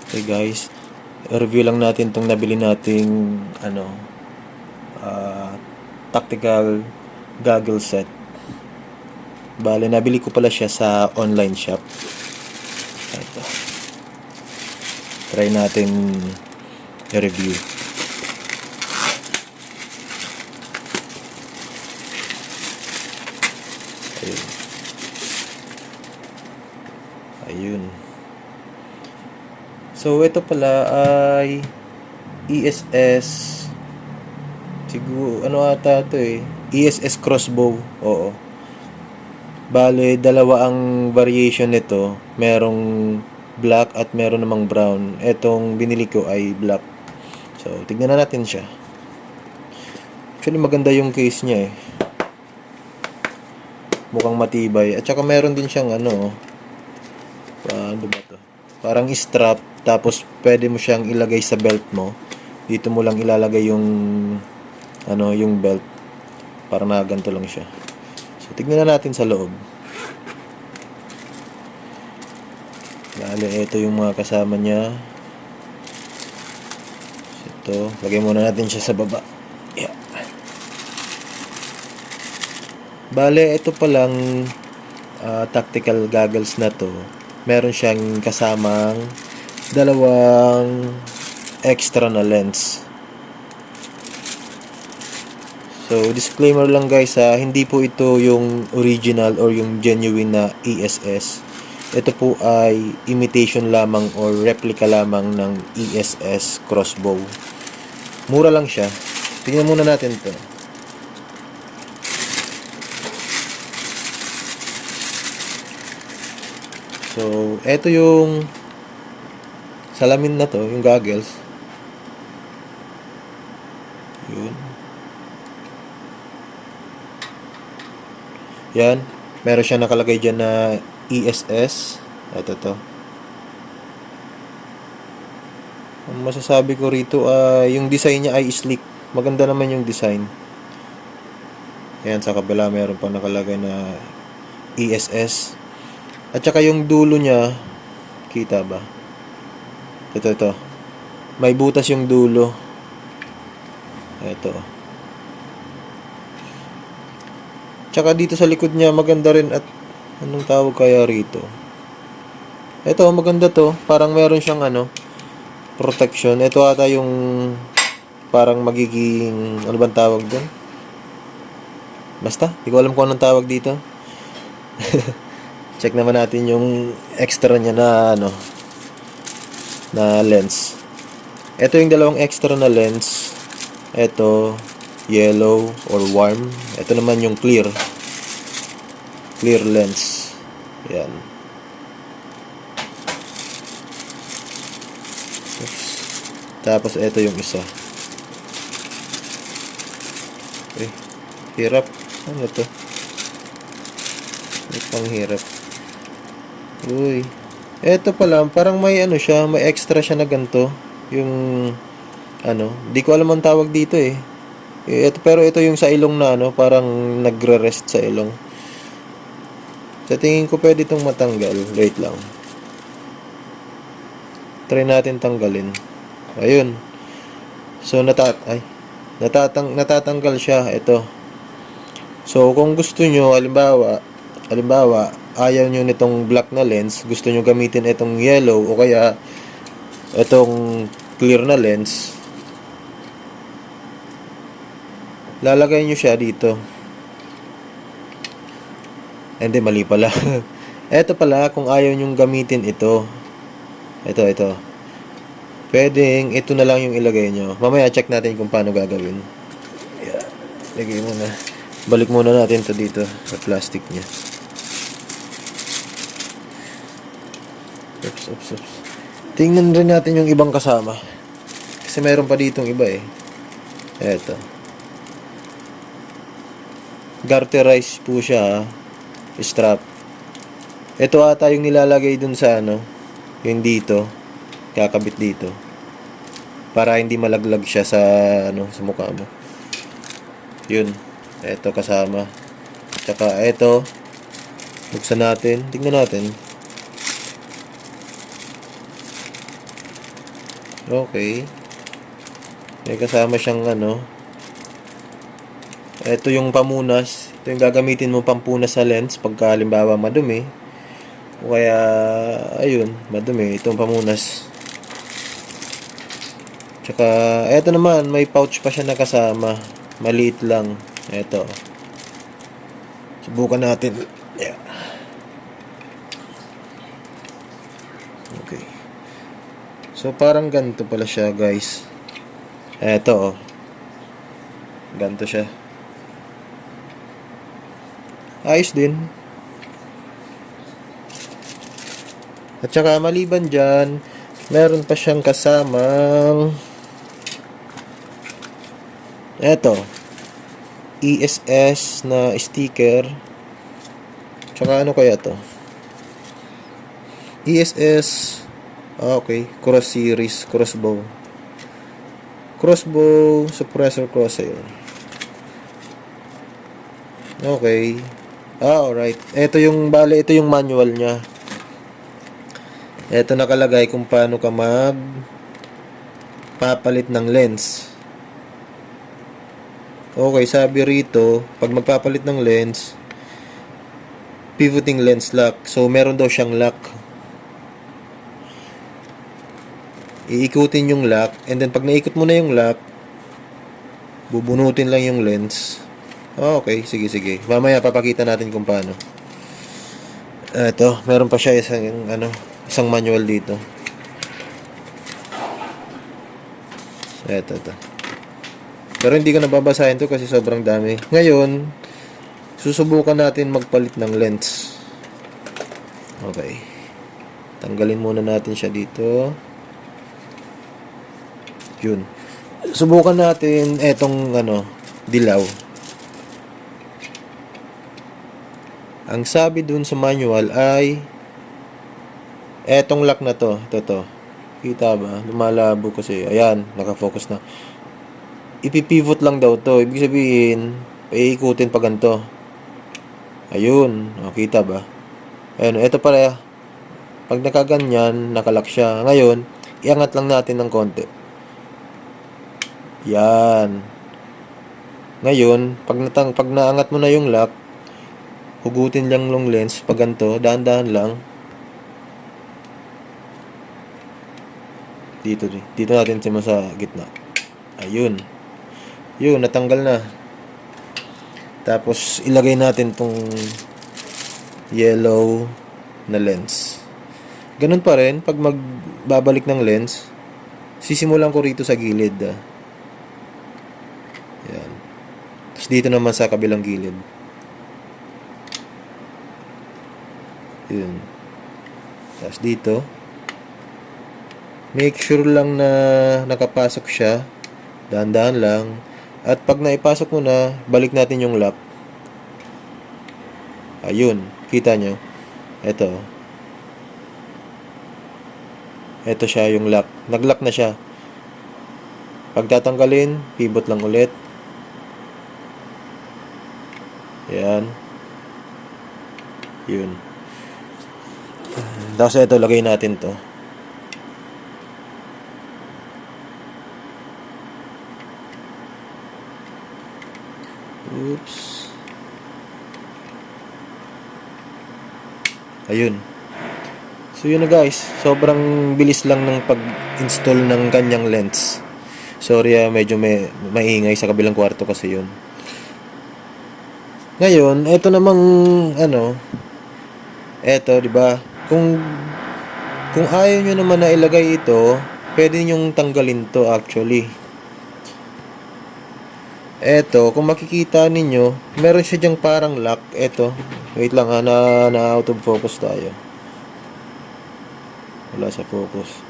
Okay guys, review lang natin itong nabili nating tactical goggle set. Bale, nabili ko pala siya sa online shop. Ito. Try natin i-review. Ayun. Ayun. So, ito pala ay ESS. Siguro, ano ata ito eh. ESS crossbow. Oo. Bale, dalawa ang variation nito. Merong black at meron namang brown. Etong binili ko ay black. So, tignan na natin siya. Actually, maganda yung case niya eh. Mukhang matibay. At saka meron din siyang ano ba to? Parang strap. Tapos, pwede mo siyang ilagay sa belt mo. Dito mo lang ilalagay yung belt. Parang nakaganto lang siya. So, tignan na natin sa loob. Bale, ito yung mga kasama niya. Ito, lagay muna natin siya sa baba. Yeah. Bale, ito palang tactical goggles na to. Meron siyang kasamang dalawang extra na lens. So, disclaimer lang guys hindi po ito yung original or yung genuine na ESS. Ito po ay imitation lamang or replica lamang ng ESS crossbow. Mura lang siya. Tingnan muna natin to. So, ito yung salamin na to, yung goggles. Yun. Yan. Meron siya nakalagay dyan na ESS. Ito to. Ang masasabi ko rito yung design niya ay sleek. Maganda naman yung design. Yan, sa kabila meron pa nakalagay na ESS. At saka yung dulo niya, kita ba? Ito. May butas yung dulo. Ito. Tsaka dito sa likod niya, maganda rin at anong tawag kaya rito? Ito, maganda to. Parang meron siyang protection. Ito ata yung parang magiging, ano bang tawag doon? Basta, hindi ko alam kung anong tawag dito. Check naman natin yung extra niya na lens. Ito yung dalawang extra na lens. Ito, yellow or warm. Ito naman yung clear lens. Yan. Oops. Tapos ito yung isa. Hirap. Ano to? Pang hirap. Uy. Ito pala, parang may siya, may extra siya na ganito. Yung di ko alam ang tawag dito eh. Pero ito yung sa ilong na parang nagre-rest sa ilong. Sa tingin ko pwede itong matanggal. Wait lang. Try natin tanggalin. Ayun. So natatanggal siya. Ito. So kung gusto nyo, halimbawa, ayaw nyo nitong black na lens, gusto nyo gamitin itong yellow o kaya itong clear na lens, lalagay nyo siya dito. Hindi, mali pala. Ito pala, kung ayaw nyong gamitin ito. Ito. Pwedeng ito na lang yung ilagay nyo. Mamaya check natin kung paano gagawin. Yeah. Lagay muna. Balik muna natin to dito sa plastic niya. Oops. Tingnan rin natin yung ibang kasama. Kasi mayroon pa ditong iba eh. Eto. Garterized po siya strap. Ito ata yung nilalagay dun sa yung dito. Kakabit dito. Para hindi malaglag siya sa sa mukha mo. Yun. Ito kasama. Tsaka ito. Buksan natin. Tingnan natin. Okay. May kasama siyang ano. Ito yung pamunas. Ito yung gagamitin mo pampunas sa lens pagka halimbawa madumi. O kaya, ayun, madumi. Itong pamunas. Tsaka, eto naman, may pouch pa siya na kasama. Maliit lang. Eto. Subukan natin. Yeah. Okay. So, parang ganito pala siya, guys. Eto, oh. Ganito siya. Ayos din. At saka, maliban dyan, meron pa siyang kasamang eto. ESS na sticker. Tsaka ano kaya to? ESS. Okay. Cross series. Crossbow. Crossbow. Suppressor crosshair. Okay. Alright. Ito yung, bale, ito yung manual niya. Ito nakalagay kung paano ka papalit ng lens. Okay, sabi rito, pag magpapalit ng lens, pivoting lens lock. So, meron daw siyang lock. Iikutin yung lock, and then pag naikot mo na yung lock, bubunutin lang yung lens. Okay, sige. Mamaya papakita natin kung paano. Ito, meron pa siya isang manual dito. Ito. Pero hindi ko nababasahin to kasi sobrang dami. Ngayon, susubukan natin magpalit ng lens. Okay. Tanggalin muna natin siya dito. Yun. Subukan natin etong dilaw. Ang sabi dun sa manual ay etong lock na to. Ito. Kita ba? Lumalabo kasi. Ayan, nakafocus na. Ipipivot lang daw to. Ibig sabihin, iikutin pa ganito. Ayun. O, kita ba? Ayun, ito pala. Pag nakaganyan, nakalock siya. Ngayon, iangat lang natin ng konti. Yan. Ngayon, pag naangat mo na yung lock, hugutin lang yung lens. Pag ganito, dahan-dahan lang. Dito natin sa gitna. Ayun. Yun, natanggal na. Tapos, ilagay natin tong yellow na lens. Ganun pa rin, pag magbabalik ng lens, sisimulan ko rito sa gilid. Yan. Tapos dito naman sa kabilang gilid. Yun. Tapos dito, make sure lang na nakapasok siya. Dahan-dahan lang. At pag naipasok mo na, balik natin yung lock. Ayun. Kita nyo? Ito. Ito siya yung lock. Nag-lock na siya. Pag tatanggalin, pivot lang ulit. Yan. Yun. Tapos ito, lagay natin to. Oops. Ayun. So yun na guys. Sobrang bilis lang ng pag-install ng kanyang lens. Sorry medyo maingay sa kabilang kwarto kasi yun. Ngayon, eto namang eto, 'di ba? Kung ayaw nyo naman na ilagay ito, pwede nyong tanggalin to actually. Eto, kung makikita ninyo, meron siya dyang parang lock. Eto, wait lang na out of focus tayo. Wala sa focus.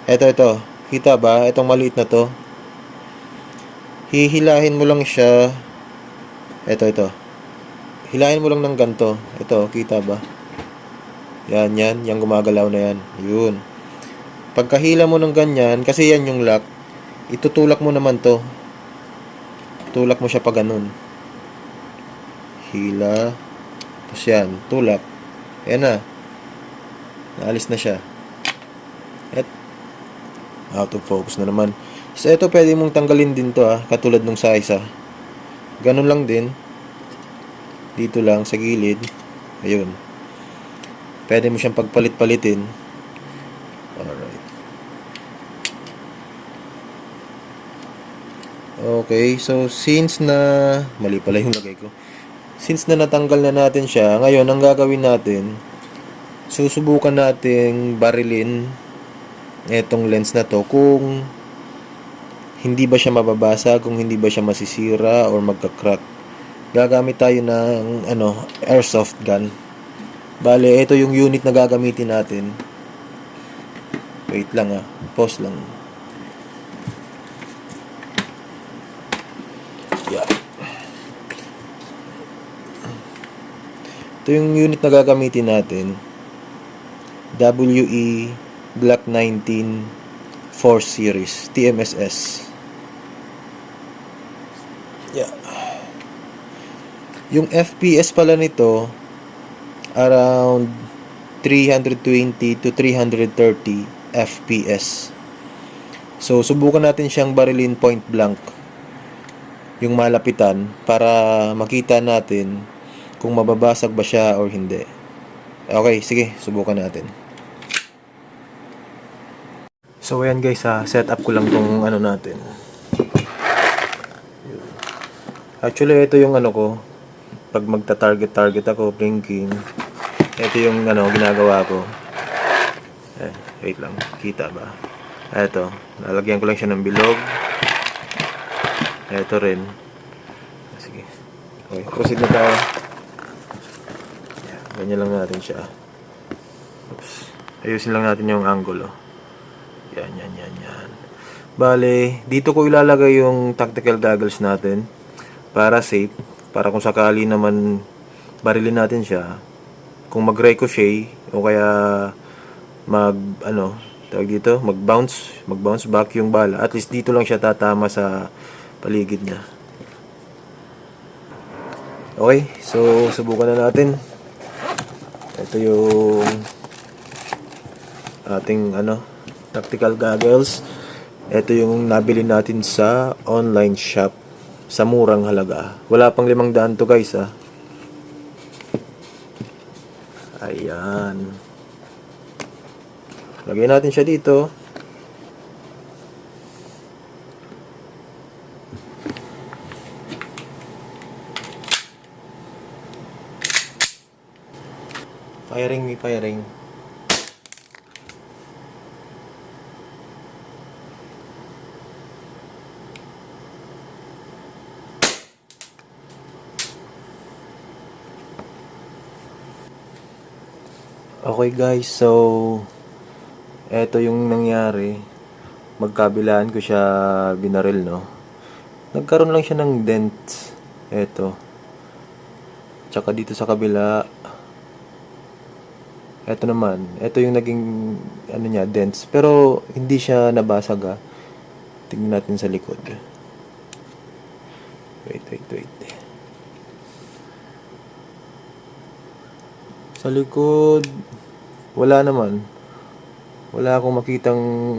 Eto. Kita ba? Etong maliit na to. Hihilahin mo lang siya. Ito. Hilahin mo lang ng ganto. Ito, kita ba? Yan. Yung gumagalaw na yan. Yun. Pagkahila mo ng ganyan, kasi yan yung lock, itutulak mo naman to. Tulak mo siya pa ganun. Hila. Tapos yan, tulak. Ayan na. Naalis na siya. Out of focus na naman. So, ito pwede mong tanggalin din to katulad nung sa isa. Ganun lang din. Dito lang sa gilid. Ayun. Pwede mo siyang pagpalit-palitin. Alright. Okay, so since na mali pala yung lagay ko. Since na natanggal na natin siya, ngayon ang gagawin natin, susubukan nating barilin etong lens na to kung hindi ba siya mababasa, kung hindi ba siya masisira or magka-crack. Gagamit tayo ng airsoft gun. Bale, ito yung unit na gagamitin natin. Wait lang pause lang. Yeah. Ito yung unit na gagamitin natin. WE Glock 19 4 Series TMSS. Yeah. Yung FPS pala nito around 320 to 330 FPS. So subukan natin siyang barilin point blank. Yung malapitan para makita natin kung mababasag ba siya or hindi. Okay, sige, subukan natin. So ayan guys, set up ko lang tong natin. Actually ito yung ko pag magta-target ako blinking. Ito yung ginagawa ko. Wait lang, kita ba? Ito, lalagyan ko lang siya ng bilog. Ito rin. Sige. Okay, proceed na tayo. Ganyan lang natin siya. Oops. Ayusin lang natin yung angle. Yan. Bale, dito ko ilalagay yung tactical goggles natin para safe, para kung sakali naman barilin natin siya, kung mag-ricochet o kaya mag-bounce back yung bala, at least dito lang siya tatama sa paligid niya. Okay, so subukan na natin. Ito yung ating tactical goggles. Ito yung nabili natin sa online shop sa murang halaga. Wala pang 500 to guys Ayan. Lagyan natin siya dito. Firing. Okay guys, so eto yung nangyari. Magkabilaan ko siya binaril, no? Nagkaroon lang siya ng dent. Eto. Tsaka dito sa kabila. Eto naman. Eto yung naging dents. Pero hindi siya nabasag Tingnan natin sa likod. Wait. Sa likod, wala naman. Wala akong makitang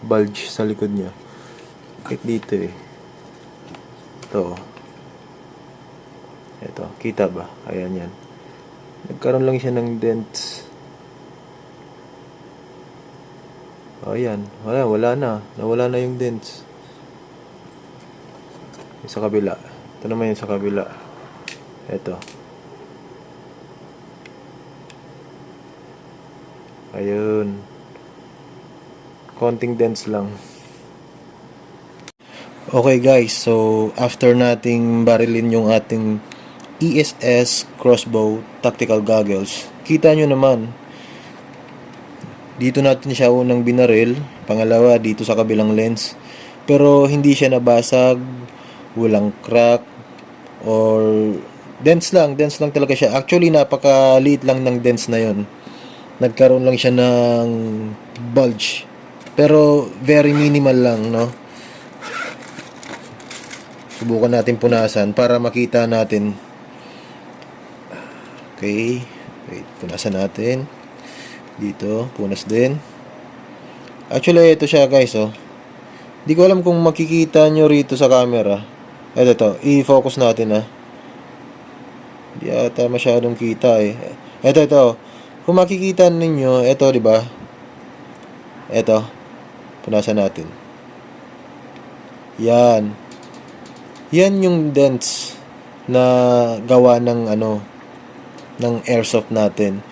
bulge sa likod niya. Kahit dito Ito, kita ba? Ayan yan. Nagkaroon lang siya ng dents. Ayan, wala na. Nawala na yung dents. Yung sa kabila. Ito naman yung sa kabila. Ito. Ayun. Konting dents lang. Okay guys, so after nating barilin yung ating ESS crossbow tactical goggles, kita nyo naman, dito natin siya unang binaril, pangalawa dito sa kabilang lens, pero hindi siya nabasag, walang crack, or dents lang talaga siya. Actually, napakaliit lang ng dents na yon. Nagkaroon lang siya ng bulge, pero very minimal lang, no? Subukan natin punasan para makita natin. Okay, wait, punasan natin. Dito, punas din. Actually, ito siya guys, oh. Di ko alam kung makikita nyo rito sa camera. Ito, i-focus natin, ah. Di ata masyadong kita, eh. Ito. Kung makikita ninyo, ito, di ba? Ito. Punasan natin. Yan. Yan yung dents na gawa ng ng airsoft natin.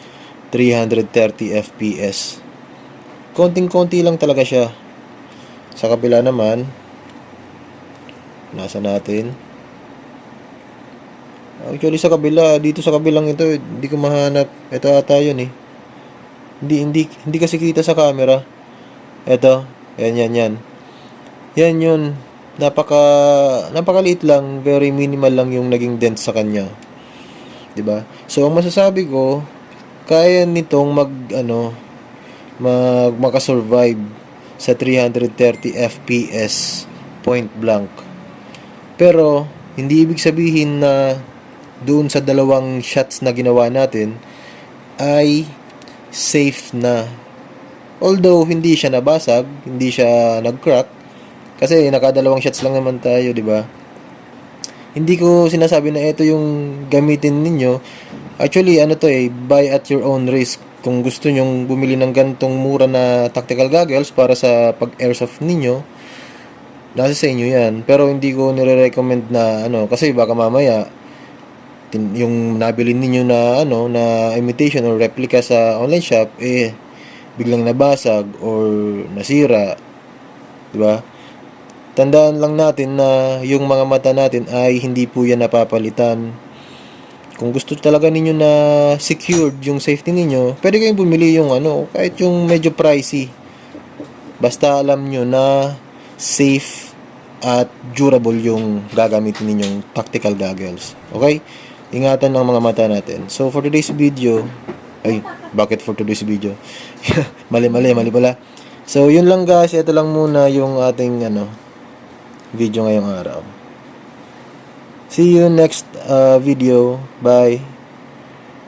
330 FPS. Konting-konti lang talaga siya. Sa kabila naman, nasa natin. Actually sa kabila, dito sa kabilang ito, hindi ko mahanap. Ito ata yun eh. Hindi kasi kita sa camera. Ito, yan. Yan yun. Napakaliit lang, very minimal lang yung naging dent sa kanya. 'Di ba? So ang masasabi ko, kaya nitong makasurvive sa 330 FPS point blank. Pero hindi ibig sabihin na doon sa dalawang shots na ginawa natin ay safe na. Although hindi siya nabasag, hindi siya nag-crack kasi nakadalawang shots lang naman tayo, 'di ba? Hindi ko sinasabi na ito yung gamitin ninyo. Actually, buy at your own risk. Kung gusto nyong bumili ng gantong mura na tactical goggles para sa pag-airsoft ninyo, nasa sa inyo yan. Pero hindi ko nire-recommend na kasi baka mamaya yung nabili ninyo na na imitation or replica sa online shop biglang nabasag or nasira, 'di ba? Tandaan lang natin na yung mga mata natin ay hindi po yan napapalitan. Kung gusto talaga ninyo na secured yung safety ninyo, pwede kayong bumili yung kahit yung medyo pricey. Basta alam nyo na safe at durable yung gagamitin ninyong tactical goggles. Okay? Ingatan ng mga mata natin. So, for today's video, bakit for today's video? mali pala. So, yun lang guys. Ito lang muna yung ating video ngayong araw. See you next video. Bye.